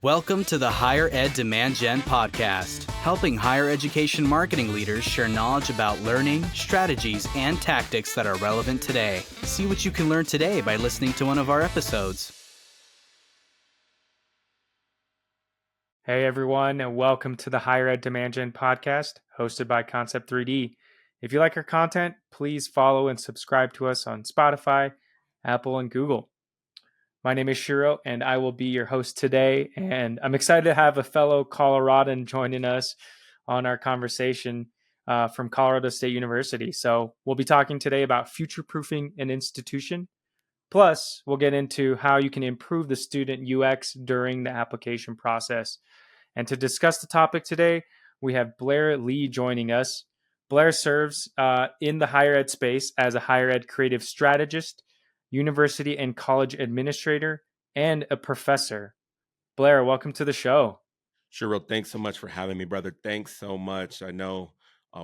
Welcome to the Higher Ed Demand Gen podcast, helping higher education marketing leaders share knowledge about learning, strategies, and tactics that are relevant today. See what you can learn today by listening to one of our episodes. Hey everyone, and welcome to the Higher Ed Demand Gen podcast, hosted by Concept 3D. If you like our content, please follow and subscribe to us on Spotify, Apple, and Google. My name is Shiro, and I will be your host today. And I'm excited to have a fellow Coloradan joining us on our conversation from Colorado State University. So we'll be talking today about future-proofing an institution. Plus, we'll get into how you can improve the student UX during the application process. And to discuss the topic today, we have Blair Lee joining us. Blair serves in the higher ed space as a higher ed creative strategist, university and college administrator, and a professor. Blair, welcome to the show. Sure. Thanks so much for having me, brother. Thanks so much. I know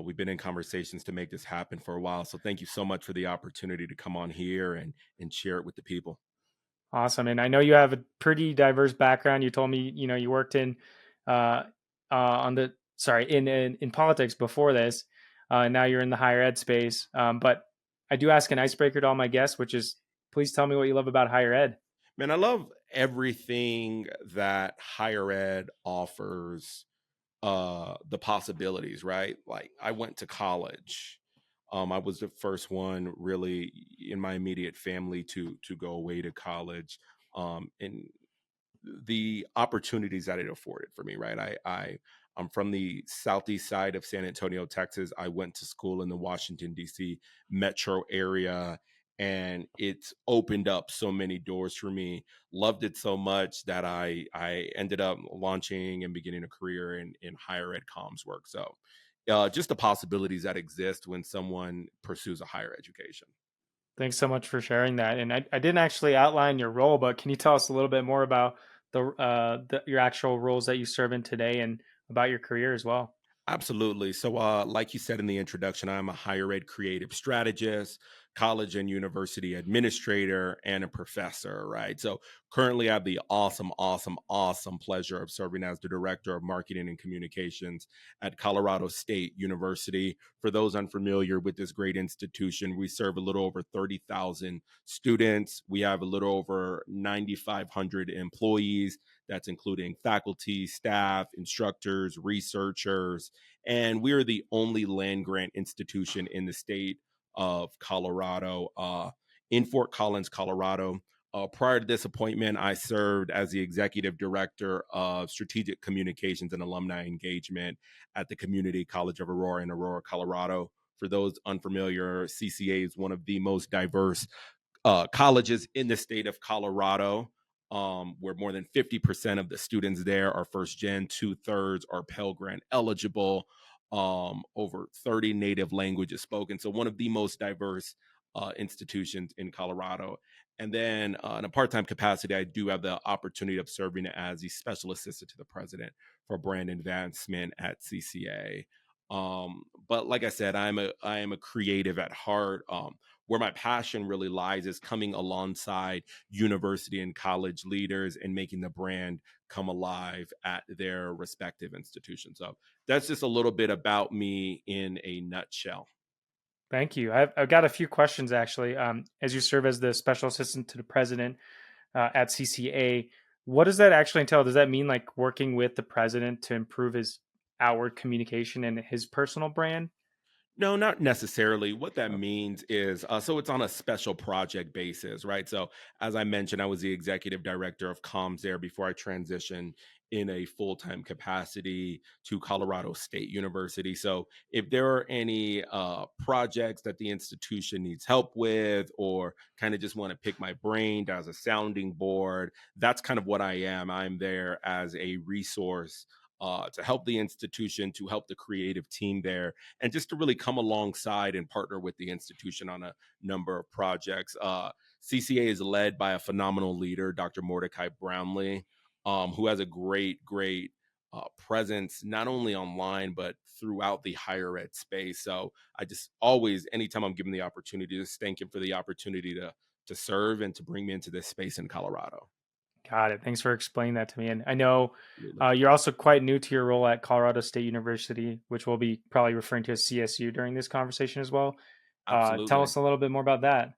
we've been in conversations to make this happen for a while. So thank you so much for the opportunity to come on here and share it with the people. Awesome. And I know you have a pretty diverse background. You told me, you worked in in politics before this, and now you're in the higher ed space. But I do ask an icebreaker to all my guests, which is, please tell me what you love about higher ed. Man, I love everything that higher ed offers, the possibilities, right? Like I went to college. I was the first one really in my immediate family to go away to college. And the opportunities that it afforded for me, right? I'm from the southeast side of San Antonio, Texas. I went to school in the Washington, D.C. metro area, and it's opened up so many doors for me. Loved it so much that I ended up launching and beginning a career in higher ed comms work. So just the possibilities that exist when someone pursues a higher education. Thanks so much for sharing that. And I didn't actually outline your role, but can you tell us a little bit more about your actual roles that you serve in today and about your career as well? Absolutely. So, like you said in the introduction, I'm a higher ed creative strategist, college and university administrator, and a professor, right? So, currently, I have the awesome pleasure of serving as the director of marketing and communications at Colorado State University. For those unfamiliar with this great institution, we serve a little over 30,000 students. We have a little over 9,500 employees. That's including faculty, staff, instructors, researchers, and we're the only land grant institution in the state of Colorado, in Fort Collins, Colorado. Prior to this appointment, I served as the executive director of strategic communications and alumni engagement at the Community College of Aurora in Aurora, Colorado. For those unfamiliar, CCA is one of the most diverse colleges in the state of Colorado, where more than 50% of the students there are first gen, 2/3 are Pell Grant eligible, over 30 native languages spoken. So one of the most diverse institutions in Colorado. And then in a part-time capacity, I do have the opportunity of serving as the special assistant to the president for brand advancement at CCA. But like I said, I am a creative at heart. Where my passion really lies is coming alongside university and college leaders and making the brand come alive at their respective institutions. So that's just a little bit about me in a nutshell. Thank you. I've got a few questions actually. As you serve as the special assistant to the president at CCA, what does that actually entail? Does that mean like working with the president to improve his outward communication and his personal brand? No, not necessarily. What that means is, so it's on a special project basis, right? So, as I mentioned, I was the executive director of comms there before I transitioned in a full time capacity to Colorado State University. So, if there are any projects that the institution needs help with, or kind of just want to pick my brain as a sounding board, that's kind of what I am. I'm there as a resource. To help the institution, to help the creative team there, and just to really come alongside and partner with the institution on a number of projects. CCA is led by a phenomenal leader, Dr. Mordecai Brownlee, who has a great presence, not only online, but throughout the higher ed space. So I just always, anytime I'm given the opportunity, just thank him for the opportunity to serve and to bring me into this space in Colorado. Got it. Thanks for explaining that to me. And I know Absolutely. you're also quite new to your role at Colorado State University, which we'll be probably referring to as CSU during this conversation as well. Tell Absolutely. us a little bit more about that.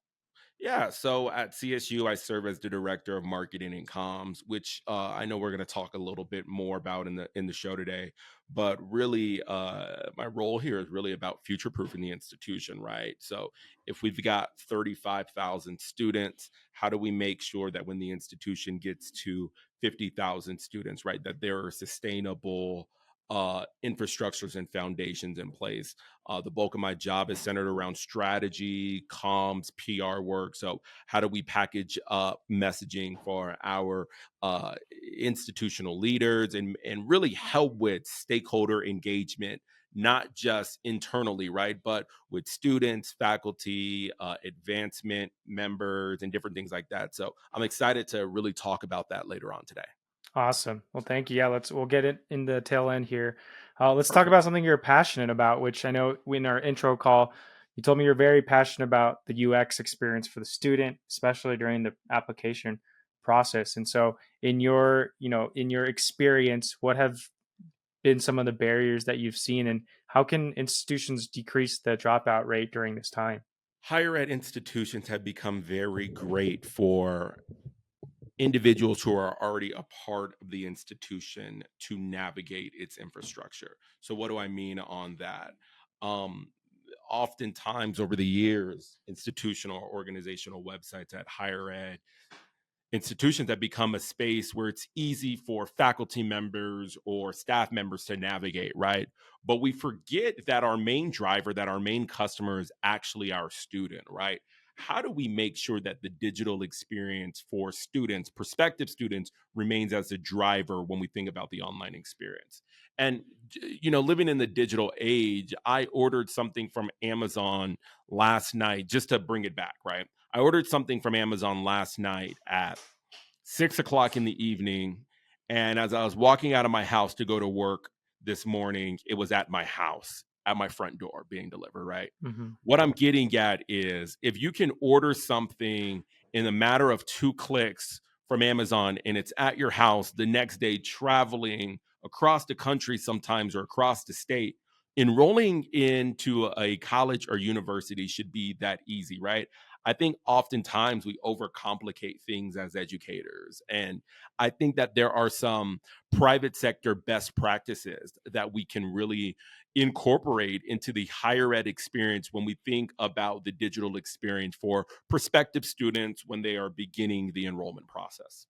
Yeah, so at CSU, I serve as the director of marketing and comms, which I know we're going to talk a little bit more about in the show today. But really, my role here is really about future proofing the institution, right? So if we've got 35,000 students, how do we make sure that when the institution gets to 50,000 students, right, that there are sustainable infrastructures and foundations in place? The bulk of my job is centered around strategy, comms, PR work. So, how do we package up messaging for our institutional leaders and really help with stakeholder engagement, not just internally, right? But with students, faculty, advancement members, and different things like that. So, I'm excited to really talk about that later on today. Awesome. Well, thank you. Yeah, we'll get it in the tail end here. Let's talk Perfect. about something you're passionate about, which I know in our intro call, you told me you're very passionate about the UX experience for the student, especially during the application process. And so in your experience, what have been some of the barriers that you've seen, and how can institutions decrease the dropout rate during this time? Higher ed institutions have become very great for individuals who are already a part of the institution to navigate its infrastructure. So, what do I mean on that? Um, Oftentimes over the years, institutional or organizational websites at higher ed institutions have become a space where it's easy for faculty members or staff members to navigate, right? But we forget that our main driver, that our main customer is actually our student, right? How do we make sure that the digital experience for students, prospective students, remains as a driver when we think about the online experience? And, living in the digital age, I ordered something from Amazon last night, just to bring it back, right? I ordered something from Amazon last night at 6 o'clock in the evening. And as I was walking out of my house to go to work this morning, it was at my house, at my front door being delivered, right? Hmm. What I'm getting at is if you can order something in a matter of 2 clicks from Amazon and it's at your house the next day, traveling across the country sometimes or across the state, enrolling into a college or university should be that easy, right? I think oftentimes we overcomplicate things as educators. And I think that there are some private sector best practices that we can really incorporate into the higher ed experience when we think about the digital experience for prospective students when they are beginning the enrollment process.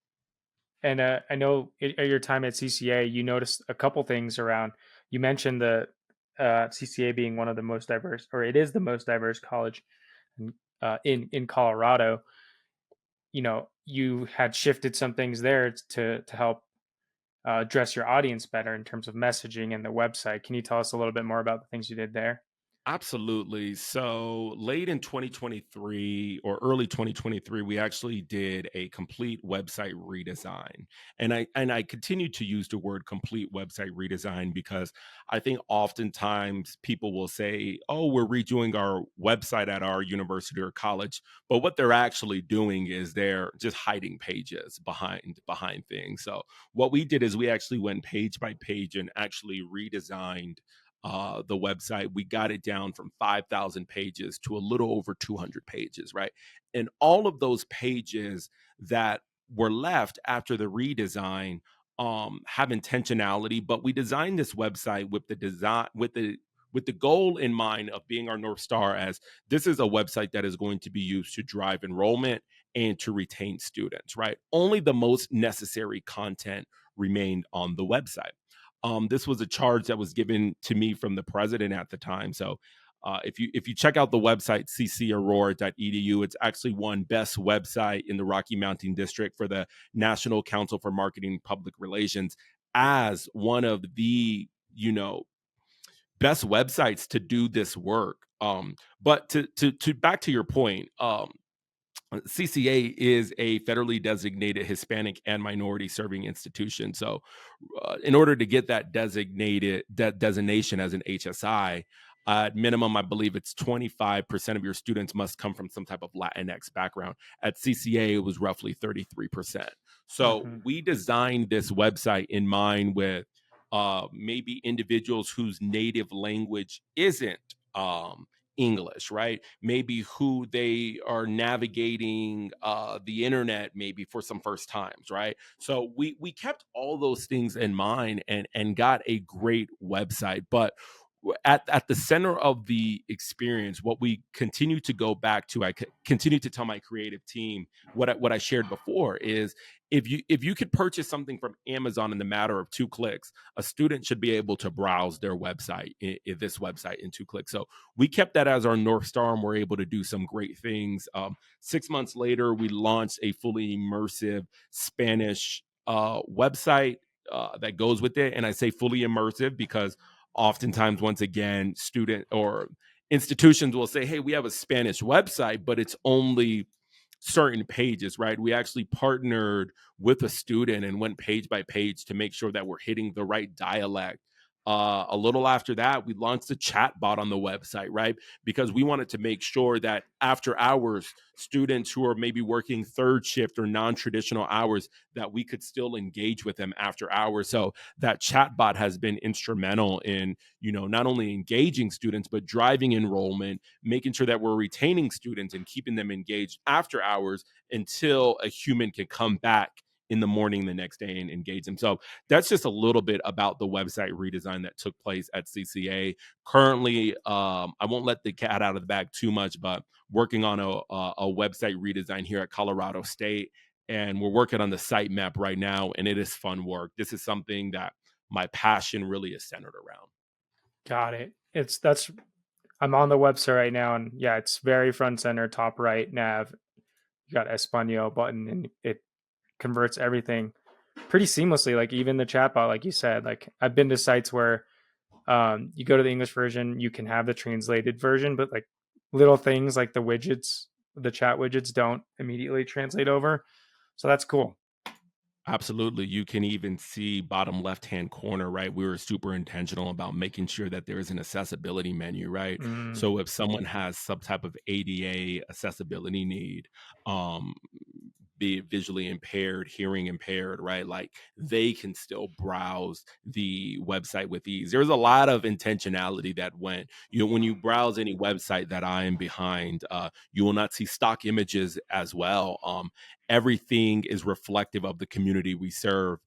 And I know at your time at CCA, you noticed a couple things around. You mentioned the CCA being one of the most diverse, or it is the most diverse college in Colorado. You had shifted some things there to help address your audience better in terms of messaging and the website. Can you tell us a little bit more about the things you did there? Absolutely. So late in 2023 or early 2023, we actually did a complete website redesign. And I continue to use the word complete website redesign because I think oftentimes people will say, "Oh, we're redoing our website at our university or college." But what they're actually doing is they're just hiding pages behind things. So what we did is we actually went page by page and actually redesigned the website. We got it down from 5,000 pages to a little over 200 pages, right? And all of those pages that were left after the redesign have intentionality, but we designed this website with the design with the goal in mind of being our North Star as this is a website that is going to be used to drive enrollment and to retain students, right? Only the most necessary content remained on the website. This was a charge that was given to me from the president at the time. So if you check out the website ccaurora.edu, it's actually won best website in the Rocky Mountain District for the National Council for Marketing and Public Relations as one of the best websites to do this work. But to back to your point, CCA is a federally designated Hispanic and minority serving institution. So, in order to get that designation as an HSI, at minimum, I believe it's 25% of your students must come from some type of Latinx background. At CCA, it was roughly 33%. So Hmm. we designed this website in mind with maybe individuals whose native language isn't English, right? Maybe who they are navigating the internet maybe for some first times, right? So we kept all those things in mind and got a great website. But at the center of the experience, what we continue to go back to, continue to tell my creative team what I shared before is if you could purchase something from Amazon in the matter of 2 clicks, a student should be able to browse their website, this website, in 2 clicks. So we kept that as our North Star, and we're able to do some great things. 6 months later, we launched a fully immersive Spanish website that goes with it. And I say fully immersive because oftentimes, once again, student or institutions will say, hey, we have a Spanish website, but it's only certain pages, right? We actually partnered with a student and went page by page to make sure that we're hitting the right dialect. A little after that, we launched a chat bot on the website, right? Because we wanted to make sure that after hours, students who are maybe working third shift or non-traditional hours, that we could still engage with them after hours. So that chat bot has been instrumental in, not only engaging students, but driving enrollment, making sure that we're retaining students and keeping them engaged after hours until a human can come back in the morning the next day and engage them. So that's just a little bit about the website redesign that took place at CCA. Currently, I won't let the cat out of the bag too much, but working on a website redesign here at Colorado State. And we're working on the site map right now, and it is fun work. This is something that my passion really is centered around. Got it. I'm on the website right now, and yeah, it's very front center, top right nav. You got Espanol button, and it converts everything pretty seamlessly. Like even the chatbot, like you said, like I've been to sites where you go to the English version, you can have the translated version, but like little things like the chat widgets don't immediately translate over. So that's cool. Absolutely. You can even see bottom left-hand corner, right? We were super intentional about making sure that there is an accessibility menu, right? Mm, So if someone has some type of ADA accessibility need, um, be it visually impaired, hearing impaired, right? Like they can still browse the website with ease. There's a lot of intentionality that went, when you browse any website that I am behind, you will not see stock images as well. Everything is reflective of the community we serve.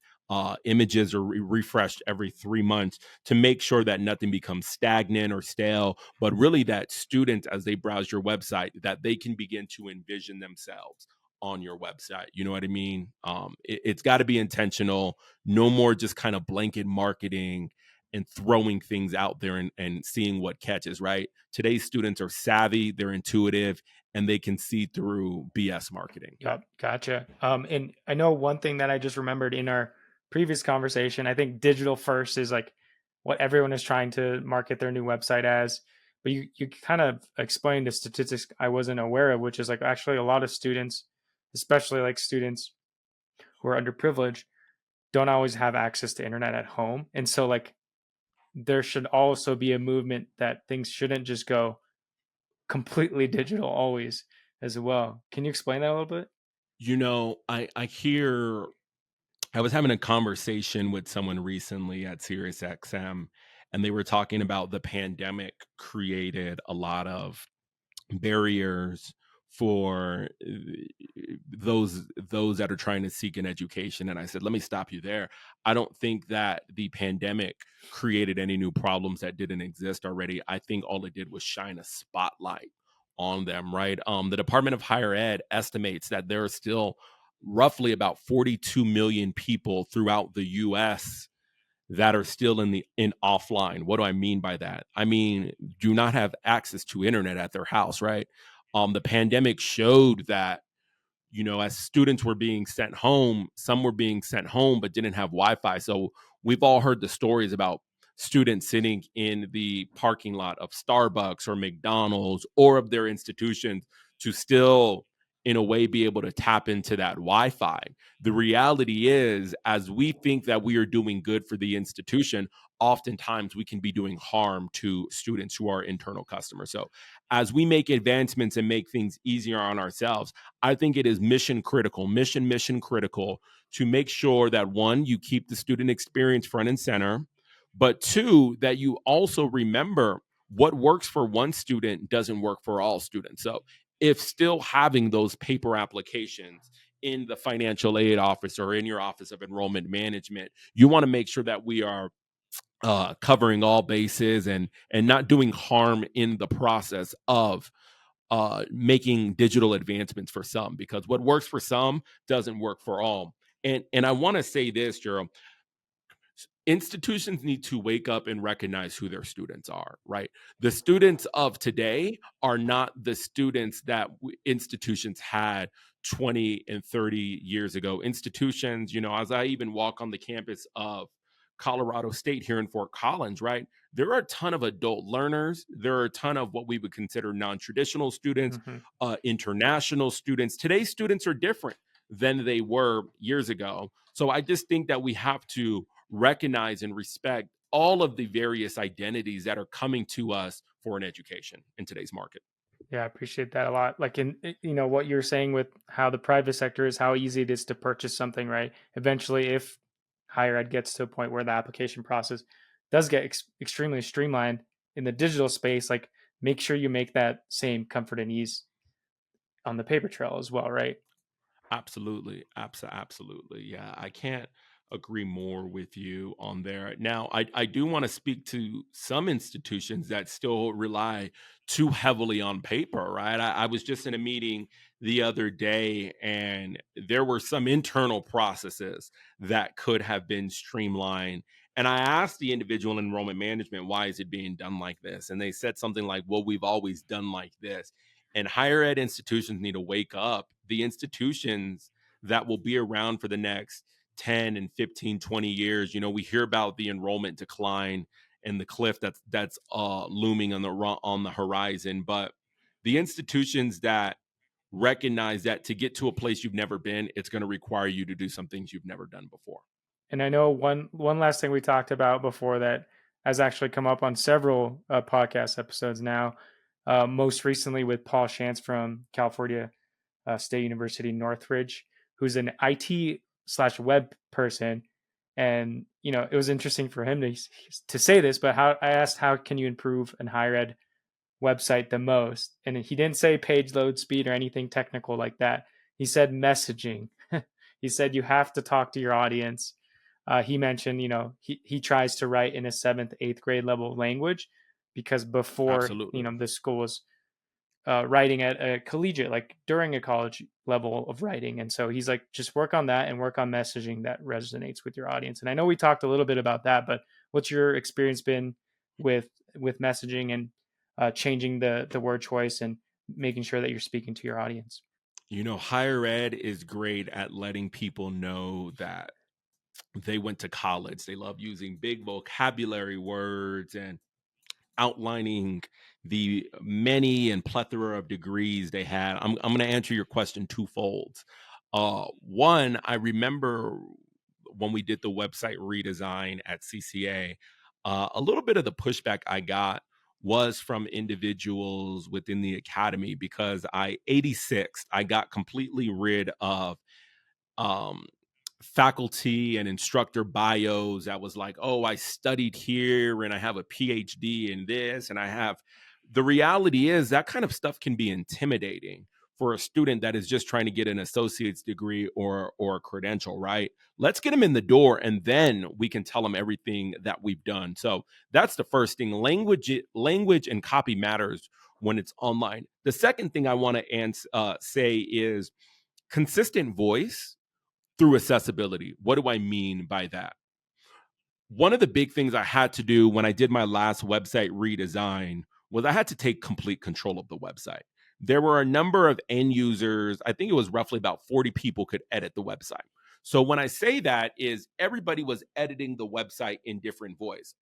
Images are refreshed every 3 months to make sure that nothing becomes stagnant or stale, but really that students, as they browse your website, that they can begin to envision themselves on your website. You know what I mean? It's got to be intentional. No more just kind of blanket marketing and throwing things out there and seeing what catches, right? Today's students are savvy, they're intuitive, and they can see through BS marketing. yep, gotcha. And I know one thing that I just remembered in our previous conversation. I think digital first is like what everyone is trying to market their new website as. But you kind of explained the statistics I wasn't aware of, which is like actually a lot of students, especially like students who are underprivileged, don't always have access to internet at home. And so like there should also be a movement that things shouldn't just go completely digital always as well. Can you explain that a little bit? I hear I was having a conversation with someone recently at SiriusXM, and they were talking about the pandemic created a lot of barriers for those that are trying to seek an education. And I said, let me stop you there. I don't think that the pandemic created any new problems that didn't exist already. I think all it did was shine a spotlight on them, right? The Department of Higher Ed estimates that there are still roughly about 42 million people throughout the US that are still in offline. What do I mean by that? I mean, do not have access to internet at their house, right? The pandemic showed that, as students were being sent home, some were being sent home but didn't have Wi-Fi. So we've all heard the stories about students sitting in the parking lot of Starbucks or McDonald's or of their institutions to still in a way, be able to tap into that Wi-Fi. The reality is, as we think that we are doing good for the institution, oftentimes we can be doing harm to students who are internal customers. So as we make advancements and make things easier on ourselves, I think it is mission critical to make sure that, one, you keep the student experience front and center, but two, that you also remember what works for one student doesn't work for all students. So if still having those paper applications in the financial aid office or in your office of enrollment management, you want to make sure that we are covering all bases and not doing harm in the process of making digital advancements for some, because what works for some doesn't work for all. And I want to say this, Gerald, institutions need to wake up and recognize who their students are, right? The students of today are not the students that institutions had 20 and 30 years ago. Institutions, as I even walk on the campus of Colorado State here in Fort Collins, right? There are a ton of adult learners. There are a ton of what we would consider non-traditional students, international students. Today's students are different than they were years ago. So I just think that we have to recognize and respect all of the various identities that are coming to us for an education in today's market. Yeah, I appreciate that a lot. Like in what you're saying with how the private sector is, how easy it is to purchase something, right? Eventually, if higher ed gets to a point where the application process does get extremely streamlined in the digital space, like make sure you make that same comfort and ease on the paper trail as well, right? Absolutely. Absolutely. Yeah, I can't agree more with you on there. Now, I do want to speak to some institutions that still rely too heavily on paper, right? I was just in a meeting the other day, and there were some internal processes that could have been streamlined. And I asked the individual in enrollment management, why is it being done like this? And they said something like, well, we've always done like this. And higher ed institutions need to wake up. The institutions that will be around for the next 10 and 15, 20 years, we hear about the enrollment decline and the cliff that's looming on the horizon. But the institutions that recognize that to get to a place you've never been, it's going to require you to do some things you've never done before. And I know one last thing we talked about before that has actually come up on several podcast episodes now. Most recently with Paul Shantz from California State University Northridge, who's an IT/web person. And it was interesting for him to say this, but I asked, how can you improve an higher ed website the most? And he didn't say page load speed or anything technical like that. He said messaging. He said you have to talk to your audience. He mentioned, he tries to write in a 7th, 8th grade level language, because before, Absolutely. the school was writing at a collegiate, like during a college level of writing. And so he's like, just work on that and work on messaging that resonates with your audience. And I know we talked a little bit about that, but what's your experience been with messaging and changing the word choice and making sure that you're speaking to your audience? Higher ed is great at letting people know that they went to college. They love using big vocabulary words and outlining the many and plethora of degrees they had. I'm going to answer your question twofold. One, I remember when we did the website redesign at CCA, a little bit of the pushback I got was from individuals within the academy, because I got completely rid of um, faculty and instructor bios that was like, oh, I studied here and I have a PhD in this. And the reality is that kind of stuff can be intimidating for a student that is just trying to get an associate's degree or a credential, right? Let's get them in the door, and then we can tell them everything that we've done. So that's the first thing. Language and copy matters when it's online. The second thing I want to say is consistent voice through accessibility. What do I mean by that? One of the big things I had to do when I did my last website redesign was I had to take complete control of the website. There were a number of end users. I think it was roughly about 40 people could edit the website. So when I say that, is everybody was editing the website in different voice.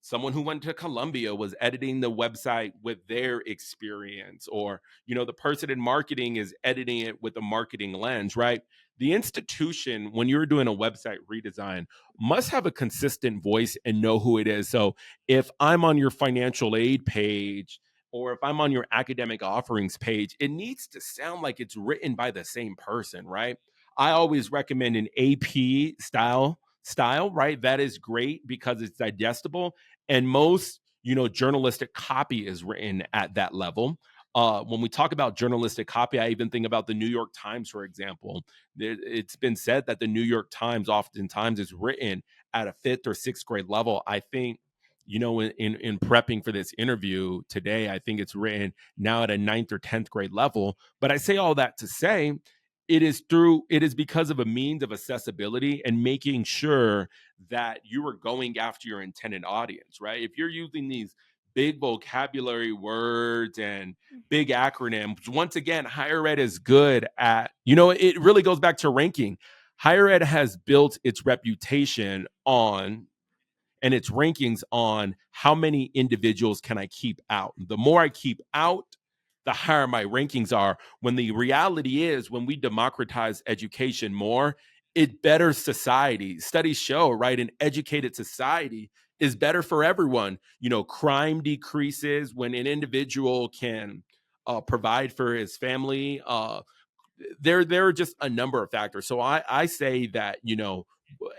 Someone who went to Columbia was editing the website with their experience, or, the person in marketing is editing it with a marketing lens, right? The institution, when you're doing a website redesign, must have a consistent voice and know who it is. So if I'm on your financial aid page, or if I'm on your academic offerings page, it needs to sound like it's written by the same person, right? I always recommend an AP style, right? That is great because it's digestible, and most, journalistic copy is written at that level. When we talk about journalistic copy, I even think about the New York Times, for example. It's been said that the New York Times oftentimes is written at a fifth or sixth grade level. I think, in prepping for this interview today, I think it's written now at a ninth or 10th grade level. But I say all that to say, it is because of a means of accessibility and making sure that you are going after your intended audience, right? If you're using these big vocabulary words and big acronyms, once again, higher ed is good at, it really goes back to ranking. Higher ed has built its reputation on and its rankings on how many individuals can I keep out. The more I keep out, the higher my rankings are. When the reality is, when we democratize education more, it betters society. Studies show, right? An educated society is better for everyone. Crime decreases when an individual can provide for his family. There are just a number of factors. So I say that,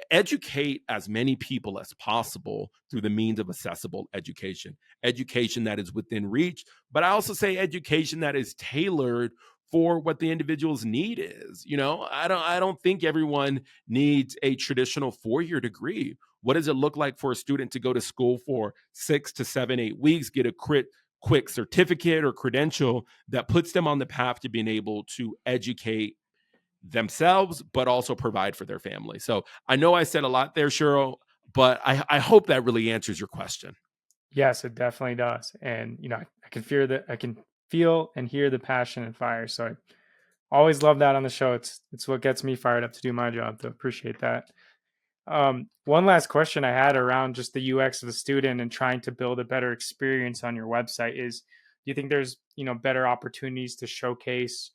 educate as many people as possible through the means of accessible education that is within reach. But I also say education that is tailored for what the individual's need is. I don't think everyone needs a traditional 4-year degree. What does it look like for a student to go to school for 6 to 7, 8 weeks, get a quick certificate or credential that puts them on the path to being able to educate themselves, but also provide for their family? So I know I said a lot there, Cheryl, but I hope that really answers your question. Yes, it definitely does. And I can feel and hear the passion and fire. So I always love that on the show. It's what gets me fired up to do my job. So appreciate that. One last question I had around just the UX of the student and trying to build a better experience on your website is, do you think there's, better opportunities to showcase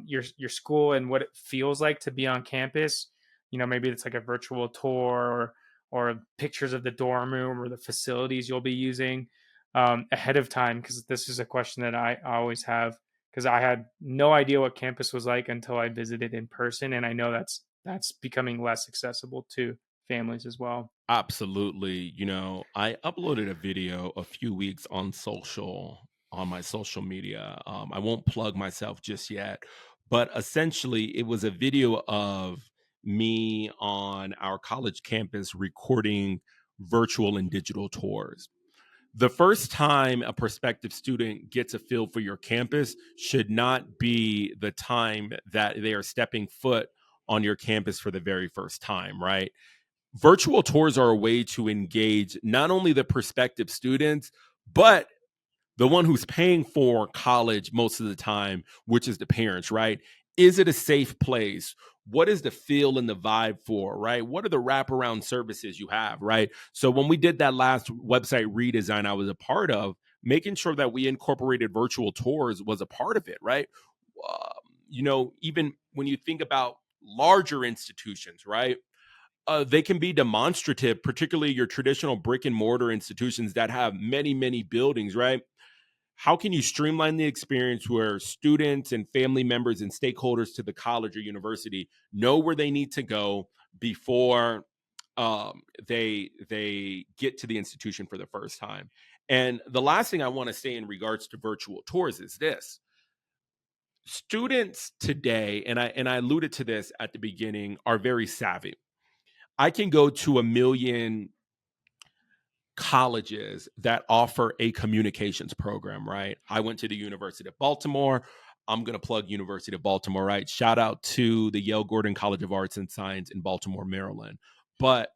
your school and what it feels like to be on campus? Maybe it's like a virtual tour or pictures of the dorm room or the facilities you'll be using ahead of time, because this is a question that I always have, because I had no idea what campus was like until I visited in person, and I know that's becoming less accessible to families as well. Absolutely. I uploaded a video a few weeks on my social media. I won't plug myself just yet, but essentially it was a video of me on our college campus recording virtual and digital tours. The first time a prospective student gets a feel for your campus should not be the time that they are stepping foot on your campus for the very first time, right? Virtual tours are a way to engage not only the prospective students, but the one who's paying for college most of the time, which is the parents, right? Is it a safe place? What is the feel and the vibe for, right? What are the wraparound services you have, right? So when we did that last website redesign I was a part of, making sure that we incorporated virtual tours was a part of it, right? Even when you think about larger institutions, right? They can be demonstrative, particularly your traditional brick and mortar institutions that have many, many buildings, right? How can you streamline the experience where students and family members and stakeholders to the college or university know where they need to go before they get to the institution for the first time? And the last thing I want to say in regards to virtual tours is this: students today, and I alluded to this at the beginning, are very savvy. I can go to a million colleges that offer a communications program, right? I went to the University of Baltimore. I'm going to plug University of Baltimore, right? Shout out to the Yale Gordon College of Arts and Science in Baltimore, Maryland. But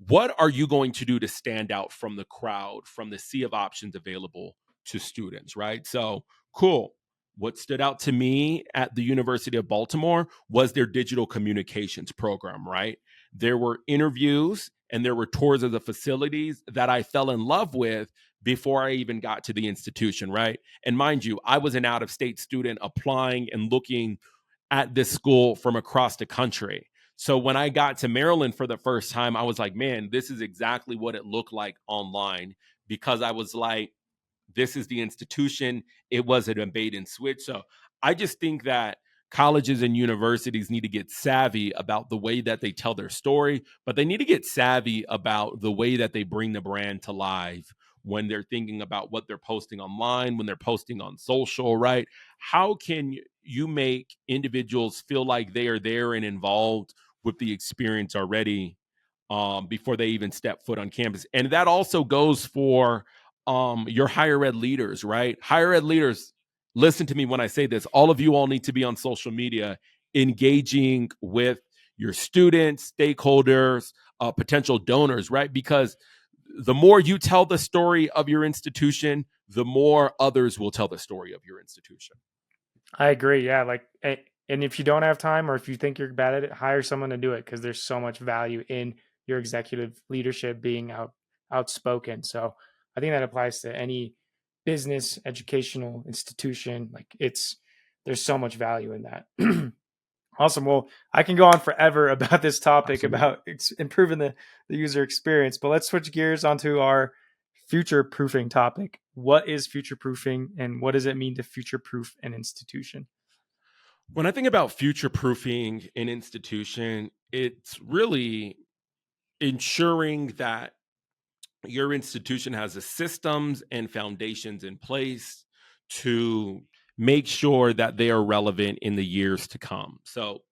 what are you going to do to stand out from the crowd, from the sea of options available to students, right? So, cool. What stood out to me at the University of Baltimore was their digital communications program, right? There were interviews and there were tours of the facilities that I fell in love with before I even got to the institution, right? And mind you, I was an out-of-state student applying and looking at this school from across the country. So when I got to Maryland for the first time, I was like, man, this is exactly what it looked like online, because I was like, this is the institution. It wasn't a bait and switch. So I just think that colleges and universities need to get savvy about the way that they tell their story, but they need to get savvy about the way that they bring the brand to life when they're thinking about what they're posting online, when they're posting on social, right? How can you make individuals feel like they are there and involved with the experience already, before they even step foot on campus? And that also goes for your higher ed leaders, right? Higher ed leaders, listen to me when I say this. All of you all need to be on social media, engaging with your students, stakeholders, potential donors, right? Because the more you tell the story of your institution, the more others will tell the story of your institution. I agree. Yeah. And if you don't have time, or if you think you're bad at it, hire someone to do it, because there's so much value in your executive leadership being outspoken. So I think that applies to any business, educational institution. There's so much value in that. Awesome. Well, I can go on forever about this topic, Absolutely. about improving the user experience, but let's switch gears onto our future proofing topic. What is future proofing, and what does it mean to future proof an institution? When I think about future proofing an institution, it's really ensuring that your institution has the systems and foundations in place to make sure that they are relevant in the years to come. So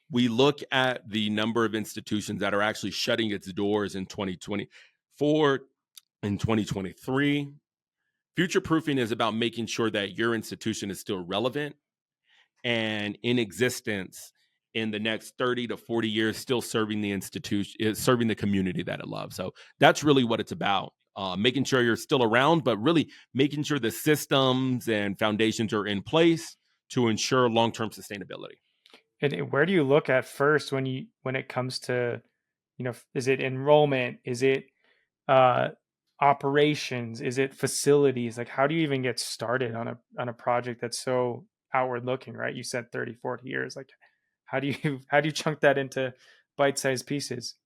we look at the number of institutions that are actually shutting its doors in 2024 and 2023. Future proofing is about making sure that your institution is still relevant and in existence in the next 30 to 40 years, still serving the institution, serving the community that it loves. So that's really what it's about. Making sure you're still around, but really making sure the systems and foundations are in place to ensure long-term sustainability. And where do you look at first when it comes to, is it enrollment? Is it uh, operations? Is it facilities? Like, how do you even get started on a project that's so outward looking, right? You said 30, 40 years. Like, how do you how do you chunk that into bite-sized pieces?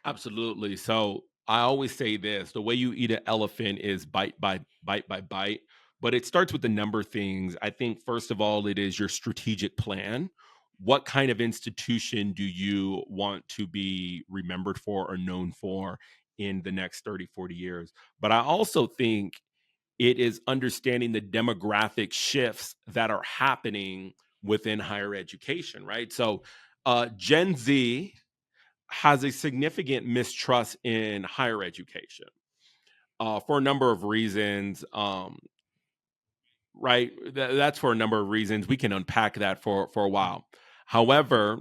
Absolutely. So I always say this: the way you eat an elephant is bite by bite by bite. But it starts with a number of things. I think, first of all, it is your strategic plan. What kind of institution do you want to be remembered for or known for in the next 30, 40 years? But I also think it is understanding the demographic shifts that are happening within higher education, right? So Gen Z has a significant mistrust in higher education, for a number of reasons. Right, that's for a number of reasons. We can unpack that for a while. However,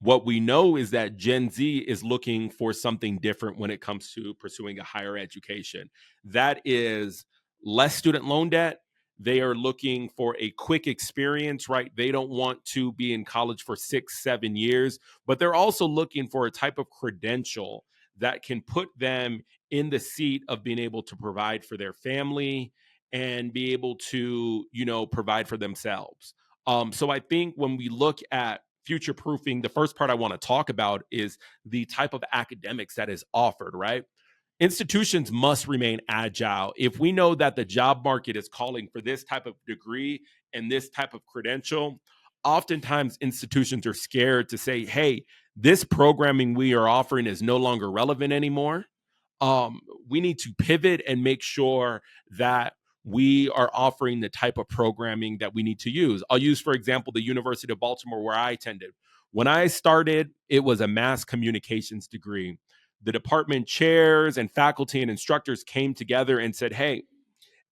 what we know is that Gen Z is looking for something different when it comes to pursuing a higher education. That is less student loan debt. They are looking for a quick experience, right? They don't want to be in college for 6, 7 years, but they're also looking for a type of credential that can put them in the seat of being able to provide for their family and be able to, provide for themselves. So I think when we look at future proofing, the first part I want to talk about is the type of academics that is offered, right? Institutions must remain agile. If we know that the job market is calling for this type of degree and this type of credential, oftentimes institutions are scared to say, hey, this programming we are offering is no longer relevant anymore. We need to pivot and make sure that we are offering the type of programming that we need to use. I'll use, for example, the University of Baltimore, where I attended. When I started, it was a mass communications degree. The department chairs and faculty and instructors came together and said, hey,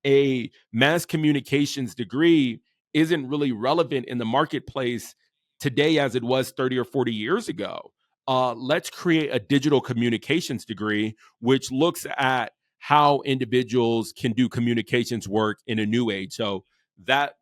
a mass communications degree isn't really relevant in the marketplace today as it was 30 or 40 years ago. Let's create a digital communications degree, which looks at how individuals can do communications work in a new age. So that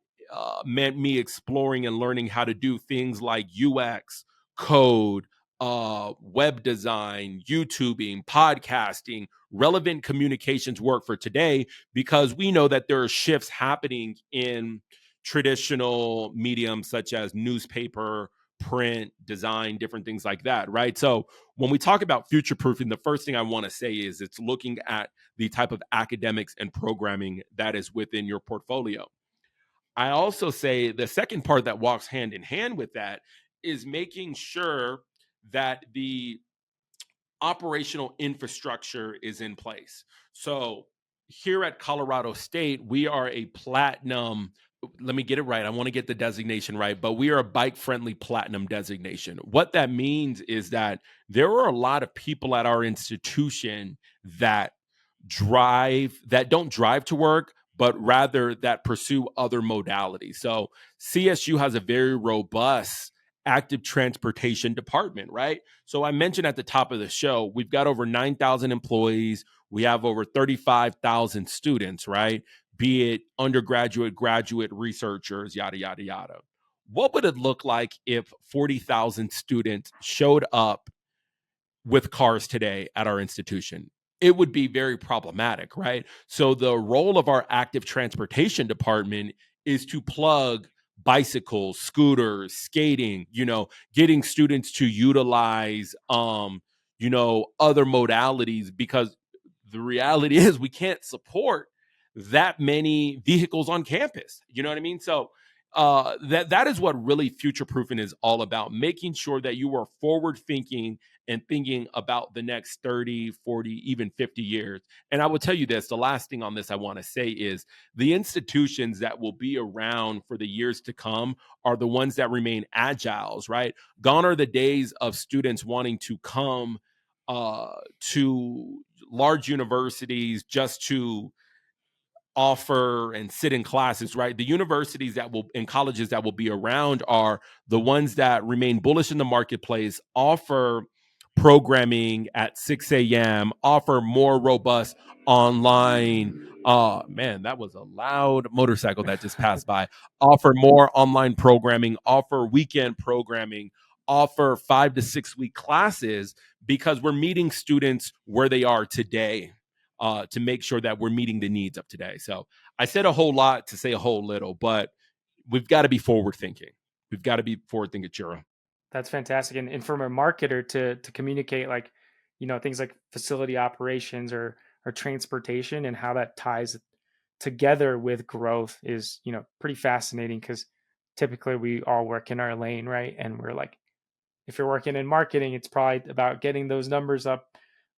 meant me exploring and learning how to do things like UX, code, web design, YouTubing, podcasting, relevant communications work for today, because we know that there are shifts happening in traditional mediums such as newspaper, print, design, different things like that, right? So when we talk about future proofing, the first thing I want to say is it's looking at the type of academics and programming that is within your portfolio. I also say the second part that walks hand in hand with that is making sure that the operational infrastructure is in place. So here at Colorado State, we are a platinum. Let me get it right. I want to get the designation right, but we are a bike friendly platinum designation. What that means is that there are a lot of people at our institution that don't drive to work, but rather that pursue other modalities. So CSU has a very robust active transportation department, right? So I mentioned at the top of the show, we've got over 9,000 employees. We have over 35,000 students, right? Be it undergraduate, graduate, researchers, yada, yada, yada. What would it look like if 40,000 students showed up with cars today at our institution? It would be very problematic, right? So the role of our active transportation department is to plug bicycles, scooters, skating, getting students to utilize other modalities, because the reality is we can't support that many vehicles on campus. You know what I mean? So that is what really future proofing is all about, making sure that you are forward thinking and thinking about the next 30, 40, even 50 years. And I will tell you this, the last thing on this I want to say is the institutions that will be around for the years to come are the ones that remain agiles, right? Gone are the days of students wanting to come to large universities just to offer and sit in classes, right? The universities that will and colleges that will be around are the ones that remain bullish in the marketplace, offer programming at 6 a.m., offer more robust online. Man, that was a loud motorcycle that just passed by. Offer more online programming, offer weekend programming, offer 5 to 6 week classes, because we're meeting students where they are today, to make sure that we're meeting the needs of today. So I said a whole lot to say a whole little, but we've got to be forward thinking. We've got to be forward thinking, Chiro. That's fantastic. And from a marketer to communicate, like, things like facility operations or transportation and how that ties together with growth is, pretty fascinating, because typically we all work in our lane, right? And we're like, if you're working in marketing, it's probably about getting those numbers up,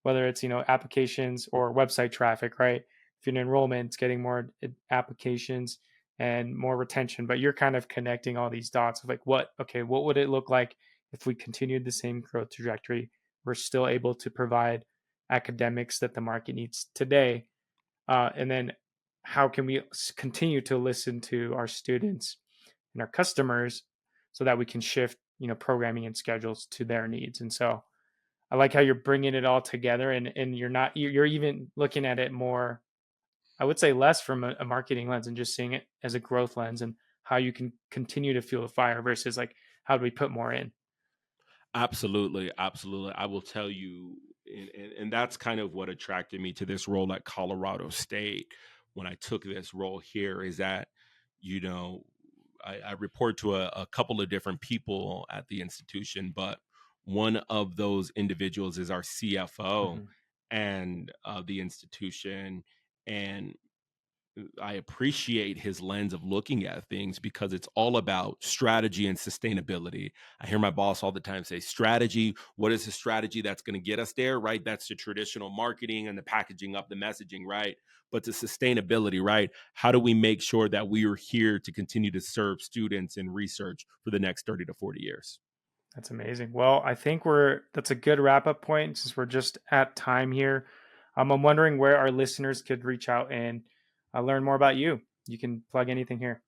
whether it's, applications or website traffic, right? If you're in enrollment, it's getting more applications and more retention. But you're kind of connecting all these dots of like, what would it look like if we continued the same growth trajectory? We're still able to provide academics that the market needs today. And then how can we continue to listen to our students and our customers so that we can shift, programming and schedules to their needs? And so I like how you're bringing it all together, and you're even looking at it more, I would say, less from a marketing lens and just seeing it as a growth lens, and how you can continue to fuel the fire versus like, how do we put more in? Absolutely. Absolutely. I will tell you, and that's kind of what attracted me to this role at Colorado State when I took this role here, is that, you know, I report to a couple of different people at the institution, but one of those individuals is our CFO Mhm. and the institution. And I appreciate his lens of looking at things, because it's all about strategy and sustainability. I hear my boss all the time say, strategy, what is the strategy that's going to get us there, right? That's the traditional marketing and the packaging up the messaging, right? But the sustainability, right? How do we make sure that we are here to continue to serve students and research for the next 30 to 40 years? That's amazing. Well, I think that's a good wrap up point, since we're just at time here. I'm wondering where our listeners could reach out and learn more about you. You can plug anything here.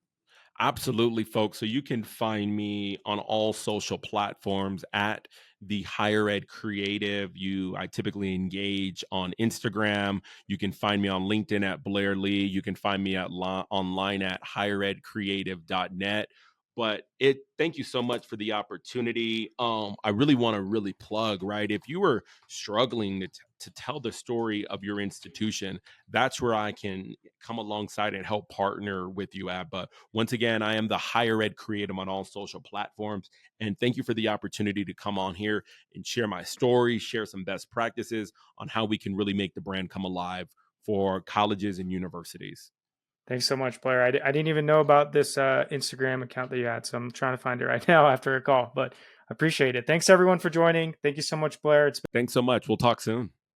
Absolutely, folks. So you can find me on all social platforms at the Higher Ed Creative. I typically engage on Instagram. You can find me on LinkedIn at Blair Lee. You can find me online at higheredcreative.net. But thank you so much for the opportunity. I really want to really plug, right? If you were struggling to tell the story of your institution, that's where I can come alongside and help partner with you at. But once again, I am the Higher Ed Creative on all social platforms. And thank you for the opportunity to come on here and share my story, share some best practices on how we can really make the brand come alive for colleges and universities. Thanks so much, Blair. I didn't even know about this Instagram account that you had, so I'm trying to find it right now after a call, but I appreciate it. Thanks everyone for joining. Thank you so much, Blair. Thanks so much. We'll talk soon.